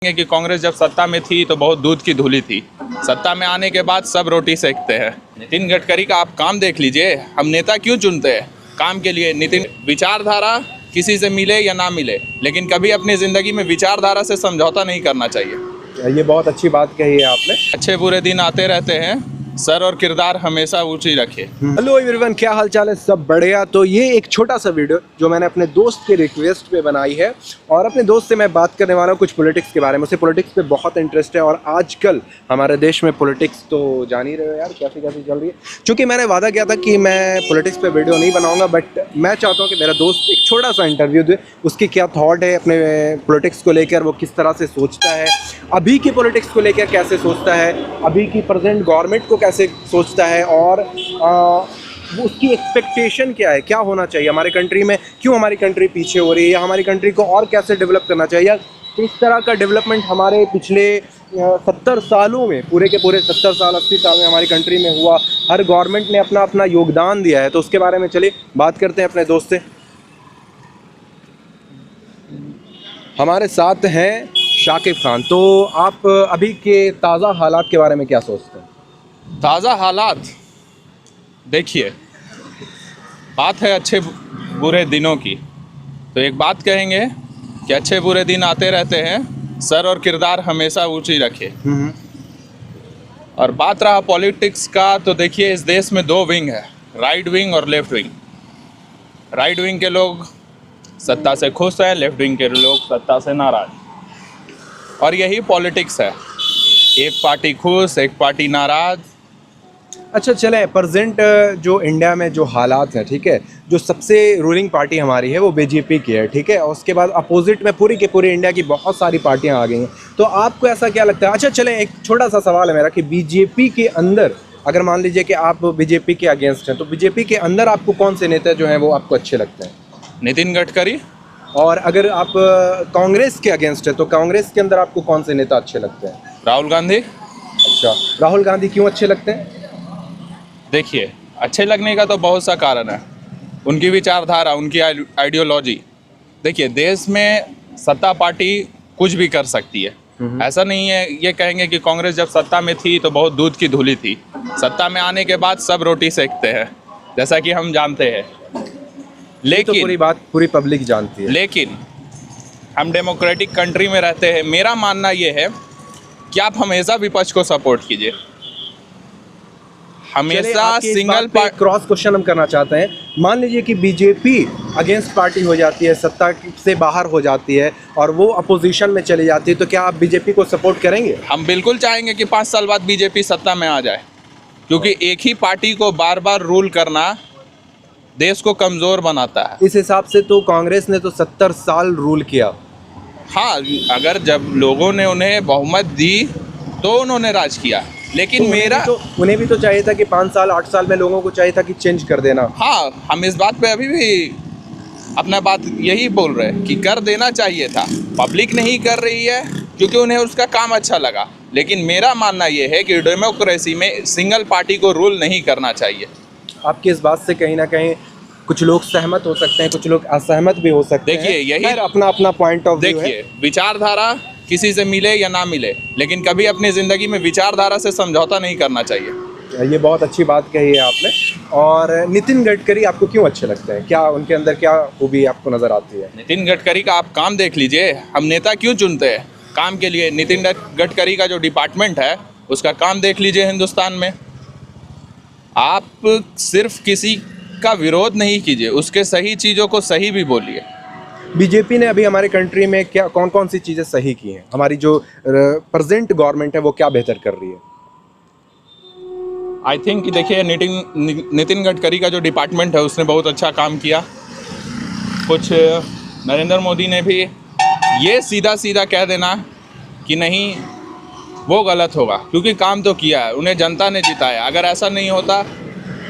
कि कांग्रेस जब सत्ता में थी तो बहुत दूध की धूली थी। सत्ता में आने के बाद सब रोटी सेकते हैं। नितिन गडकरी का आप काम देख लीजिए। हम नेता क्यों चुनते हैं? काम के लिए। नितिन विचारधारा किसी से मिले या ना मिले, लेकिन कभी अपनी ज़िंदगी में विचारधारा से समझौता नहीं करना चाहिए। ये बहुत अच्छी बात कही है आपने। अच्छे बुरे दिन आते रहते हैं, सर और किरदार हमेशा ऊंची रखे। हेलो एवरीवन, क्या हाल चाल है? सब बढ़िया। तो ये एक छोटा सा वीडियो जो मैंने अपने दोस्त के रिक्वेस्ट पे बनाई है, और अपने दोस्त से मैं बात करने वाला हूँ कुछ पॉलिटिक्स के बारे में। उसे पॉलिटिक्स पे बहुत इंटरेस्ट है, और आजकल हमारे देश में पॉलिटिक्स तो जान ही रहे हो यार, कैसी कैसी चल रही है। चूँकि मैंने वादा किया था कि मैं पॉलिटिक्स पे वीडियो नहीं बनाऊँगा, बट मैं चाहता हूँ कि मेरा दोस्त एक छोटा सा इंटरव्यू दे। उसकी क्या थॉट है अपने पॉलिटिक्स को लेकर, वो किस तरह से सोचता है, अभी की पॉलिटिक्स को लेकर कैसे सोचता है, अभी की प्रेजेंट गवर्नमेंट को कैसे सोचता है, और वो उसकी एक्सपेक्टेशन क्या है, क्या होना चाहिए हमारे कंट्री में, क्यों हमारी कंट्री पीछे हो रही है, या हमारी कंट्री को और कैसे डेवलप करना चाहिए, या किस तरह का डेवलपमेंट हमारे पिछले 70 सालों में, पूरे के पूरे 70 साल 80 साल में हमारी कंट्री में हुआ। हर गवर्नमेंट ने अपना अपना योगदान दिया है, तो उसके बारे में चलिए बात करते हैं अपने दोस्त से। हमारे साथ हैं शाकिब खान। तो आप अभी के ताज़ा हालात के बारे में क्या सोचते हैं? ताज़ा हालात देखिए, बात है अच्छे बुरे दिनों की, तो एक बात कहेंगे कि अच्छे बुरे दिन आते रहते हैं, सर और किरदार हमेशा ऊंची रखे। और बात रहा पॉलिटिक्स का, तो देखिए इस देश में दो विंग है, राइट विंग और लेफ्ट विंग। राइट विंग के लोग सत्ता से खुश हैं, लेफ्ट विंग के लोग सत्ता से नाराज, और यही पॉलिटिक्स है। एक पार्टी खुश, एक पार्टी नाराज। अच्छा चले, प्रेजेंट जो इंडिया में जो हालात हैं, ठीक है, जो सबसे रूलिंग पार्टी हमारी है वो बीजेपी की है, ठीक है, और उसके बाद अपोजिट में पूरी के पूरी इंडिया की बहुत सारी पार्टियां आ गई हैं। तो आपको ऐसा क्या लगता है? अच्छा चलें, एक छोटा सा सवाल है मेरा कि बीजेपी के अंदर, अगर मान लीजिए कि आप बीजेपी के अगेंस्ट हैं, तो बीजेपी के अंदर आपको कौन से नेता जो हैं वो आपको अच्छे लगते हैं? नितिन गडकरी। और अगर आप कांग्रेस के अगेंस्ट है, तो कांग्रेस के अंदर आपको कौन से नेता अच्छे लगते हैं? राहुल गांधी। अच्छा, राहुल गांधी क्यों अच्छे लगते हैं? देखिए, अच्छे लगने का तो बहुत सा कारण है। उनकी विचारधारा, उनकी आइडियोलॉजी। देखिए, देश में सत्ता पार्टी कुछ भी कर सकती है। ऐसा नहीं है ये कहेंगे कि कांग्रेस जब सत्ता में थी तो बहुत दूध की धूली थी। सत्ता में आने के बाद सब रोटी सेकते हैं, जैसा कि हम जानते हैं। लेकिन तो पूरी बात पूरी पब्लिक जानती है। लेकिन हम डेमोक्रेटिक कंट्री में रहते हैं। मेरा मानना ये है कि आप हमेशा विपक्ष को सपोर्ट कीजिए, हमेशा सिंगल क्रॉस क्वेश्चन हम करना चाहते हैं। मान लीजिए कि बीजेपी अगेंस्ट पार्टी हो जाती है, सत्ता से बाहर हो जाती है, और वो अपोजिशन में चली जाती है, तो क्या आप बीजेपी को सपोर्ट करेंगे? हम बिल्कुल चाहेंगे कि 5 साल बाद बीजेपी सत्ता में आ जाए, क्योंकि एक ही पार्टी को बार बार रूल करना देश को कमज़ोर बनाता है। इस हिसाब से तो कांग्रेस ने तो 70 साल रूल किया। हाँ, अगर जब लोगों ने उन्हें बहुमत दी तो उन्होंने राज किया, लेकिन तो उन्हें भी तो चाहिए था कि 5 साल 8 साल में लोगों को चाहिए था कि चेंज कर देना। हाँ, हम इस बात पे अभी भी अपना बात यही बोल रहे हैं कि कर देना चाहिए था। पब्लिक नहीं कर रही है क्योंकि उन्हें उसका काम अच्छा लगा, लेकिन मेरा मानना ये है कि डेमोक्रेसी में सिंगल पार्टी को रूल नहीं करना चाहिए। आपकी इस बात से कहीं ना कहीं कुछ लोग सहमत हो सकते हैं, कुछ लोग असहमत भी हो सकते हैं। देखिए, यही अपना अपना पॉइंट ऑफ व्यू है। देखिए, विचारधारा किसी से मिले या ना मिले, लेकिन कभी अपनी ज़िंदगी में विचारधारा से समझौता नहीं करना चाहिए। ये बहुत अच्छी बात कही है आपने। और नितिन गडकरी आपको क्यों अच्छे लगते हैं? क्या उनके अंदर क्या खूबी आपको नज़र आती है? नितिन गडकरी का आप काम देख लीजिए। हम नेता क्यों चुनते हैं? काम के लिए। नितिन गडकरी का जो डिपार्टमेंट है उसका काम देख लीजिए हिंदुस्तान में। आप सिर्फ किसी का विरोध नहीं कीजिए, उसके सही चीज़ों को सही भी बोलिए। बीजेपी ने अभी हमारे कंट्री में क्या कौन कौन सी चीज़ें सही की हैं? हमारी जो प्रेजेंट गवर्नमेंट है वो क्या बेहतर कर रही है? आई थिंक देखिए, नितिन गडकरी का जो डिपार्टमेंट है उसने बहुत अच्छा काम किया। कुछ नरेंद्र मोदी ने भी ये सीधा सीधा कह देना कि नहीं, वो गलत होगा, क्योंकि काम तो किया है, उन्हें जनता ने जिताया। अगर ऐसा नहीं होता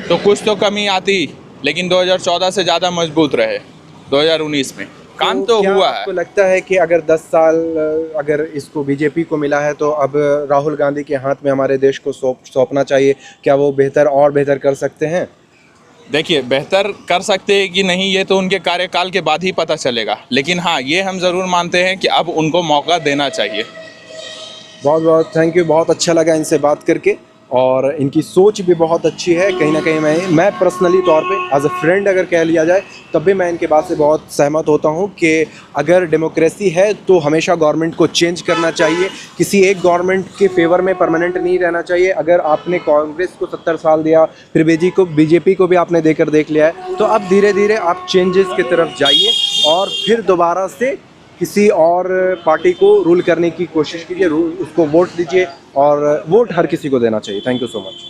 तो कुछ तो कमी आती, लेकिन 2014 से ज़्यादा मजबूत रहे 2019 में। काम तो हुआ है। आपको लगता है कि अगर 10 साल अगर इसको बीजेपी को मिला है, तो अब राहुल गांधी के हाथ में हमारे देश को सौंपना चाहिए? क्या वो बेहतर और बेहतर कर सकते हैं? देखिए, बेहतर कर सकते हैं कि नहीं ये तो उनके कार्यकाल के बाद ही पता चलेगा, लेकिन हाँ ये हम ज़रूर मानते हैं कि अब उनको मौका देना चाहिए। बहुत बहुत थैंक यू, बहुत अच्छा लगा इनसे बात करके और इनकी सोच भी बहुत अच्छी है। कहीं ना कहीं मैं पर्सनली तौर पे एज अ फ्रेंड अगर कह लिया जाए तब भी मैं इनके बात से बहुत सहमत होता हूँ कि अगर डेमोक्रेसी है तो हमेशा गवर्नमेंट को चेंज करना चाहिए, किसी एक गवर्नमेंट के फेवर में परमानेंट नहीं रहना चाहिए। अगर आपने कांग्रेस को 70 साल दिया, फिर बीजेपी को भी आपने देकर देख लिया है, तो अब धीरे धीरे आप चेंजेस की तरफ जाइए और फिर दोबारा से किसी और पार्टी को रूल करने की कोशिश कीजिए, उसको वोट दीजिए और वोट हर किसी को देना चाहिए। Thank you so much.